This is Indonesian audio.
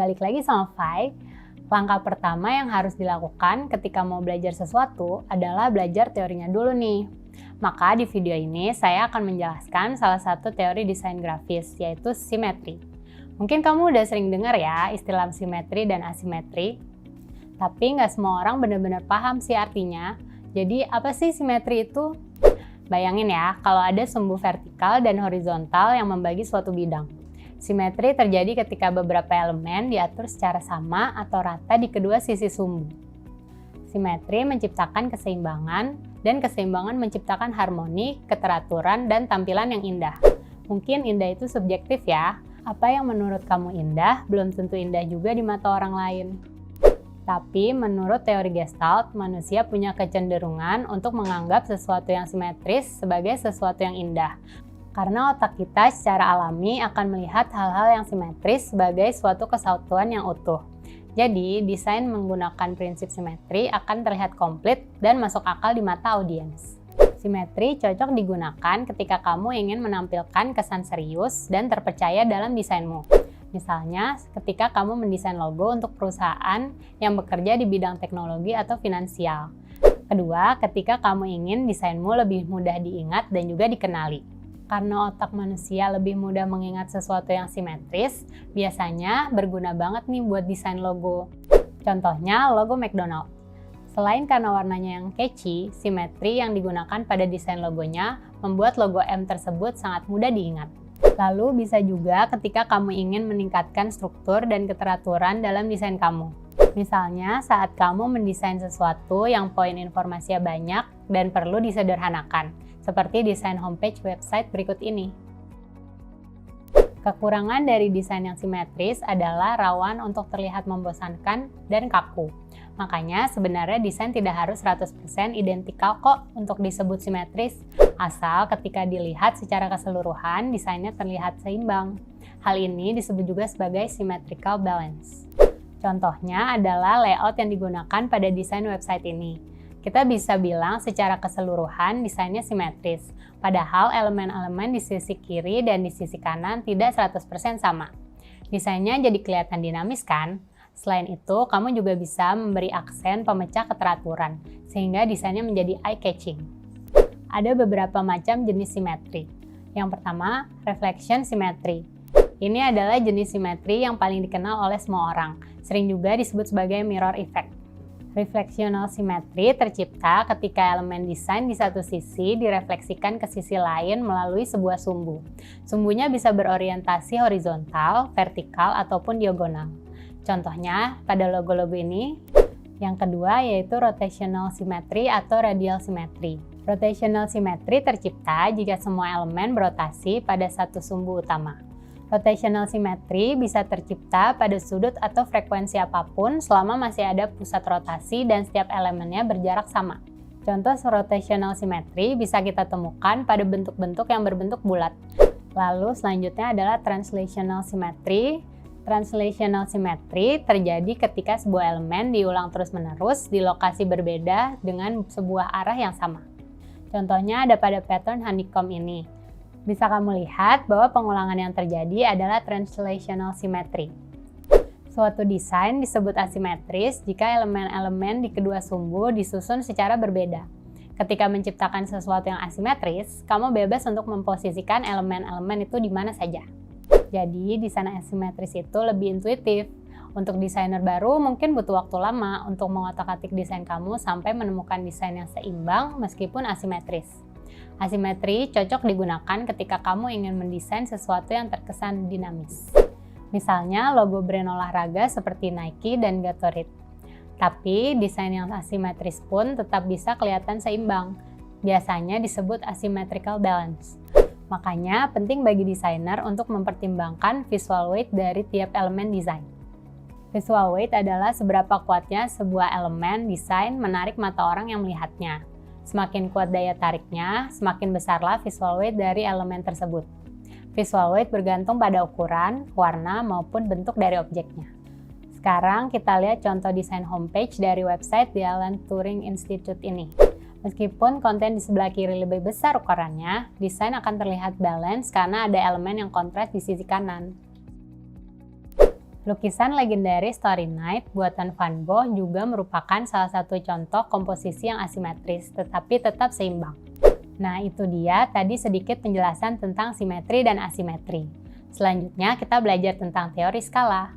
balik lagi sama Fai. Langkah pertama yang harus dilakukan ketika mau belajar sesuatu adalah belajar teorinya dulu nih. Maka di video ini saya akan menjelaskan salah satu teori desain grafis, yaitu simetri. Mungkin kamu udah sering dengar ya istilah simetri dan asimetri. Tapi nggak semua orang benar-benar paham sih artinya. Jadi apa sih simetri itu? Bayangin ya, kalau ada sumbu vertikal dan horizontal yang membagi suatu bidang. Simetri terjadi ketika beberapa elemen diatur secara sama atau rata di kedua sisi sumbu. Simetri menciptakan keseimbangan, dan keseimbangan menciptakan harmoni, keteraturan, dan tampilan yang indah. Mungkin indah itu subjektif ya. Apa yang menurut kamu indah, belum tentu indah juga di mata orang lain. Tapi menurut teori Gestalt, manusia punya kecenderungan untuk menganggap sesuatu yang simetris sebagai sesuatu yang indah. Karena otak kita secara alami akan melihat hal-hal yang simetris sebagai suatu kesatuan yang utuh. Jadi, desain menggunakan prinsip simetri akan terlihat komplit dan masuk akal di mata audiens. Simetri cocok digunakan ketika kamu ingin menampilkan kesan serius dan terpercaya dalam desainmu. Misalnya, ketika kamu mendesain logo untuk perusahaan yang bekerja di bidang teknologi atau finansial. Kedua, ketika kamu ingin desainmu lebih mudah diingat dan juga dikenali. Karena otak manusia lebih mudah mengingat sesuatu yang simetris, biasanya berguna banget nih buat desain logo. Contohnya, logo McDonald. Selain karena warnanya yang catchy, simetri yang digunakan pada desain logonya membuat logo M tersebut sangat mudah diingat. Lalu bisa juga ketika kamu ingin meningkatkan struktur dan keteraturan dalam desain kamu. Misalnya saat kamu mendesain sesuatu yang poin informasinya banyak dan perlu disederhanakan, seperti desain homepage website berikut ini. Kekurangan dari desain yang simetris adalah rawan untuk terlihat membosankan dan kaku. Makanya sebenarnya desain tidak harus 100% identikal kok untuk disebut simetris, asal ketika dilihat secara keseluruhan desainnya terlihat seimbang. Hal ini disebut juga sebagai symmetrical balance. Contohnya adalah layout yang digunakan pada desain website ini. Kita bisa bilang secara keseluruhan desainnya simetris, padahal elemen-elemen di sisi kiri dan di sisi kanan tidak 100% sama. Desainnya jadi kelihatan dinamis kan? Selain itu, kamu juga bisa memberi aksen pemecah keteraturan, sehingga desainnya menjadi eye-catching. Ada beberapa macam jenis simetri. Yang pertama, reflection simetri. Ini adalah jenis simetri yang paling dikenal oleh semua orang, sering juga disebut sebagai mirror effect. Reflectional simetri tercipta ketika elemen desain di satu sisi direfleksikan ke sisi lain melalui sebuah sumbu. Sumbunya bisa berorientasi horizontal, vertikal, ataupun diagonal. Contohnya pada logo-logo ini. Yang kedua yaitu rotational symmetry atau radial symmetry. Rotational symmetry tercipta jika semua elemen berotasi pada satu sumbu utama. Rotational symmetry bisa tercipta pada sudut atau frekuensi apapun selama masih ada pusat rotasi dan setiap elemennya berjarak sama. Contoh rotational symmetry bisa kita temukan pada bentuk-bentuk yang berbentuk bulat. Lalu selanjutnya adalah translational symmetry. Translational symmetry terjadi ketika sebuah elemen diulang terus-menerus di lokasi berbeda dengan sebuah arah yang sama. Contohnya ada pada pattern honeycomb ini. Bisa kamu lihat bahwa pengulangan yang terjadi adalah translational symmetry. Suatu desain disebut asimetris jika elemen-elemen di kedua sumbu disusun secara berbeda. Ketika menciptakan sesuatu yang asimetris, kamu bebas untuk memposisikan elemen-elemen itu di mana saja. Jadi, desain asimetris itu lebih intuitif. Untuk desainer baru mungkin butuh waktu lama untuk mengotak-atik desain kamu sampai menemukan desain yang seimbang meskipun asimetris. Asimetri cocok digunakan ketika kamu ingin mendesain sesuatu yang terkesan dinamis. Misalnya logo brand olahraga seperti Nike dan Gatorade. Tapi desain yang asimetris pun tetap bisa kelihatan seimbang. Biasanya disebut asymmetrical balance. Makanya penting bagi desainer untuk mempertimbangkan visual weight dari tiap elemen desain. Visual weight adalah seberapa kuatnya sebuah elemen desain menarik mata orang yang melihatnya. Semakin kuat daya tariknya, semakin besarlah visual weight dari elemen tersebut. Visual weight bergantung pada ukuran, warna, maupun bentuk dari objeknya. Sekarang kita lihat contoh desain homepage dari website The Alan Turing Institute ini. Meskipun konten di sebelah kiri lebih besar ukurannya, desain akan terlihat balance karena ada elemen yang kontras di sisi kanan. Lukisan legendaris Starry Night buatan Van Gogh juga merupakan salah satu contoh komposisi yang asimetris, tetapi tetap seimbang. Nah, itu dia tadi sedikit penjelasan tentang simetri dan asimetri. Selanjutnya kita belajar tentang teori skala.